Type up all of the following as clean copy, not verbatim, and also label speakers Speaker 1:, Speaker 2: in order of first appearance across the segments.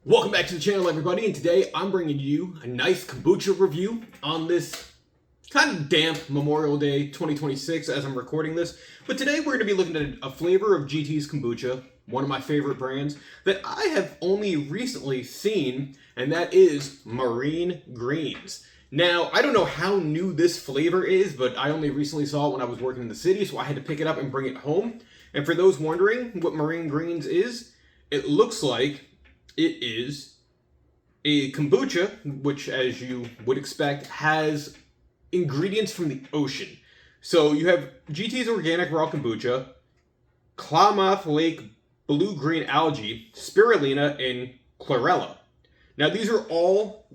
Speaker 1: Welcome back to the channel, everybody, and today I'm bringing you a nice kombucha review on this kind of damp Memorial Day 2026 as I'm recording this. But today we're going to be looking at a flavor of GT's kombucha, one of my favorite brands, that I have only recently seen, and that is Marine Greens. Now, I don't know how new this flavor is, but I only recently saw it when I was working in the city, so I had to pick it up and bring it home. And for those wondering what Marine Greens is, it looks like it is a kombucha, which, as you would expect, has ingredients from the ocean. So you have GT's Organic Raw Kombucha, Klamath Lake Blue Green Algae, Spirulina, and Chlorella. Now, these are all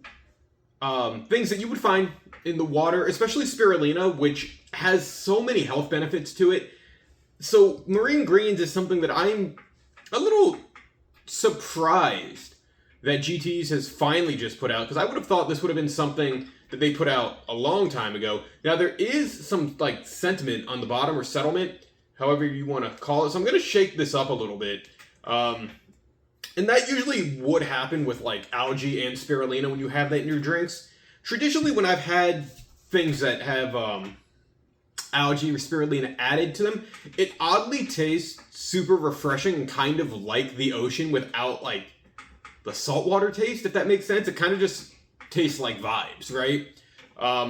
Speaker 1: things that you would find in the water, especially Spirulina, which has so many health benefits to it. So Marine Greens is something that I'm a little surprised that GT's has finally just put out, because I would have thought this would have been something that they put out a long time ago. Now, there is some sentiment on the bottom, or settlement, however you want to call it. So I'm going to shake this up a little bit. And that usually would happen with algae and spirulina when you have that in your drinks. Traditionally, when I've had things that have algae or spirulina added to them, it oddly tastes super refreshing and kind of like the ocean without the saltwater taste, if that makes sense. It kind of just tastes like vibes, right?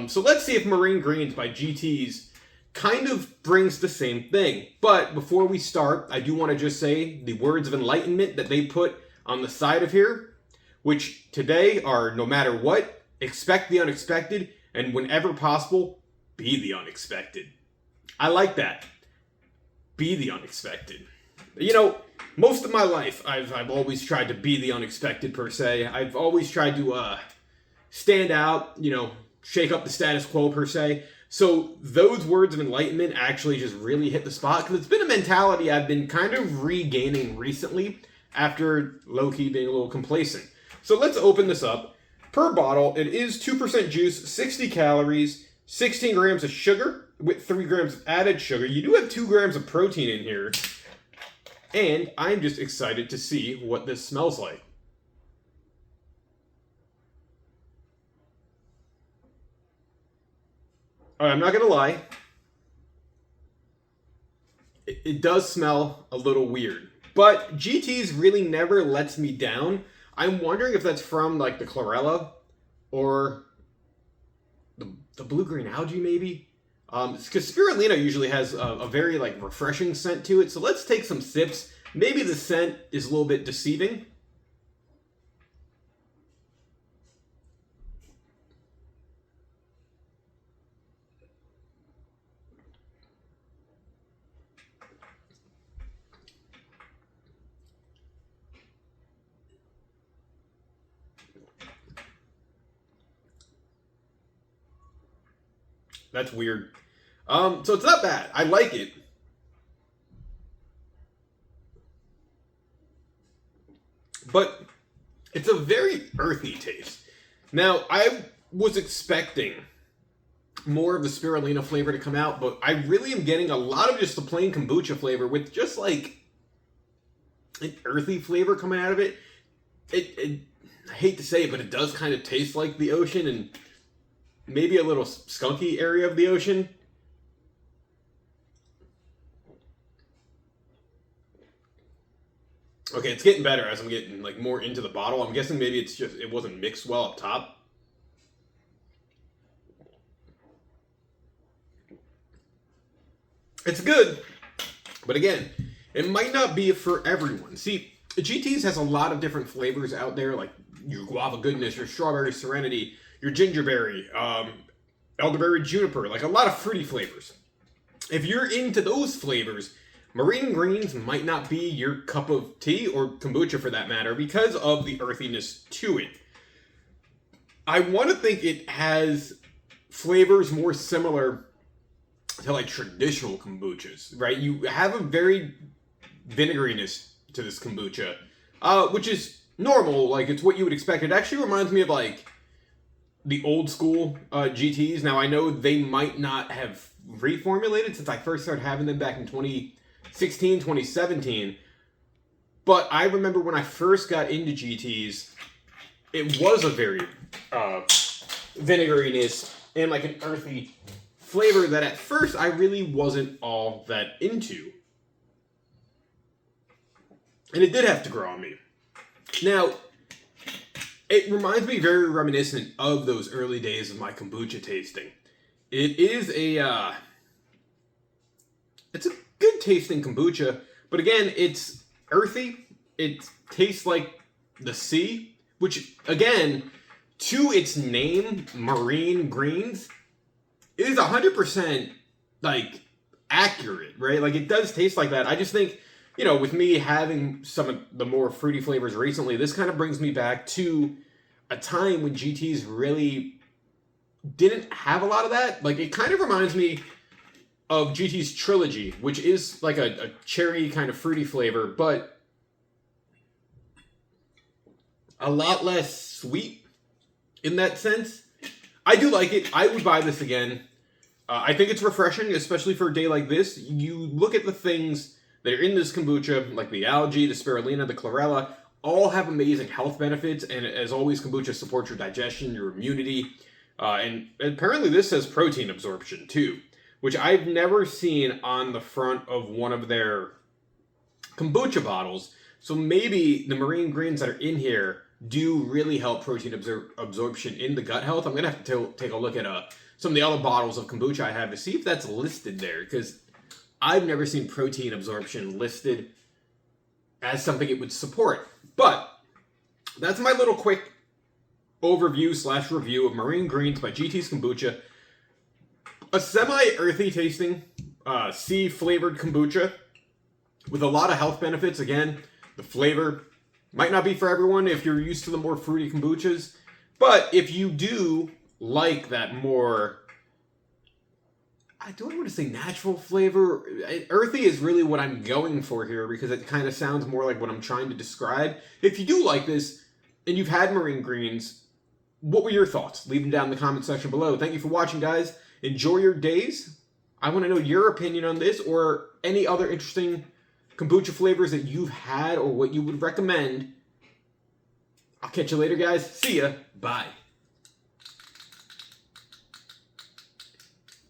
Speaker 1: So let's see if Marine Greens by GT's kind of brings the same thing. But before we start, I do want to just say the words of enlightenment that they put on the side of here, which today are: no matter what, expect the unexpected, and whenever possible, be the unexpected. I like that. Be the unexpected. You know, most of my life, I've always tried to be the unexpected, per se. I've always tried to stand out, shake up the status quo, per se. So those words of enlightenment actually just really hit the spot, because it's been a mentality I've been kind of regaining recently after low-key being a little complacent. So let's open this up. Per bottle, it is 2% juice, 60 calories, 16 grams of sugar with 3 grams of added sugar. You do have 2 grams of protein in here. And I'm just excited to see what this smells like. Alright, I'm not going to lie. It does smell a little weird. But GT's really never lets me down. I'm wondering if that's from the Chlorella or the Blue Green Algae, maybe? Because Spirulina usually has a very refreshing scent to it. So let's take some sips. Maybe the scent is a little bit deceiving. That's weird. So it's not bad. I like it. But it's a very earthy taste. Now, I was expecting more of the spirulina flavor to come out, but I really am getting a lot of just the plain kombucha flavor with just an earthy flavor coming out of it. I hate to say it, but it does kind of taste like the ocean and maybe a little skunky area of the ocean. Okay, it's getting better as I'm getting more into the bottle. I'm guessing maybe it's just it wasn't mixed well up top. It's good, but again, it might not be for everyone. See, GT's has a lot of different flavors out there, like your guava goodness, your strawberry serenity, your gingerberry, elderberry juniper, a lot of fruity flavors. If you're into those flavors, Marine Greens might not be your cup of tea, or kombucha for that matter, because of the earthiness to it. I want to think it has flavors more similar to traditional kombuchas, right? You have a very vinegariness to this kombucha, which is normal, it's what you would expect. It actually reminds me of the old school GTs. Now, I know they might not have reformulated since I first started having them back in 2016, 2017. But I remember when I first got into GTs, it was a very vinegariness and like an earthy flavor that at first I really wasn't all that into. And it did have to grow on me. Now, it reminds me very reminiscent of those early days of my kombucha tasting. It is it's a good tasting kombucha, but again, it's earthy. It tastes like the sea, which again, to its name, marine greens, is 100% like accurate, right? Like it does taste like that. I just think, you know, with me having some of the more fruity flavors recently, this kind of brings me back to a time when GTs really didn't have a lot of that. Like, it kind of reminds me of GT's Trilogy, which is like a cherry kind of fruity flavor, but a lot less sweet in that sense. I do like it. I would buy this again. I think it's refreshing, especially for a day like this. You look at the things that are in this kombucha, like the algae, the spirulina, the chlorella, all have amazing health benefits, and as always, kombucha supports your digestion, your immunity, and apparently this says protein absorption too, which I've never seen on the front of one of their kombucha bottles. So maybe the marine greens that are in here do really help protein absorption in the gut health. I'm going to have to take a look at some of the other bottles of kombucha I have to see if that's listed there, because I've never seen protein absorption listed as something it would support. But that's my little quick overview / review of Marine Greens by GT's Kombucha. A semi-earthy tasting, sea-flavored kombucha with a lot of health benefits. Again, the flavor might not be for everyone if you're used to the more fruity kombuchas. But if you do like that more, I don't want to say natural flavor. Earthy is really what I'm going for here because it kind of sounds more like what I'm trying to describe. If you do like this and you've had marine greens, what were your thoughts? Leave them down in the comment section below. Thank you for watching, guys. Enjoy your days. I want to know your opinion on this or any other interesting kombucha flavors that you've had or what you would recommend. I'll catch you later, guys. See ya. Bye.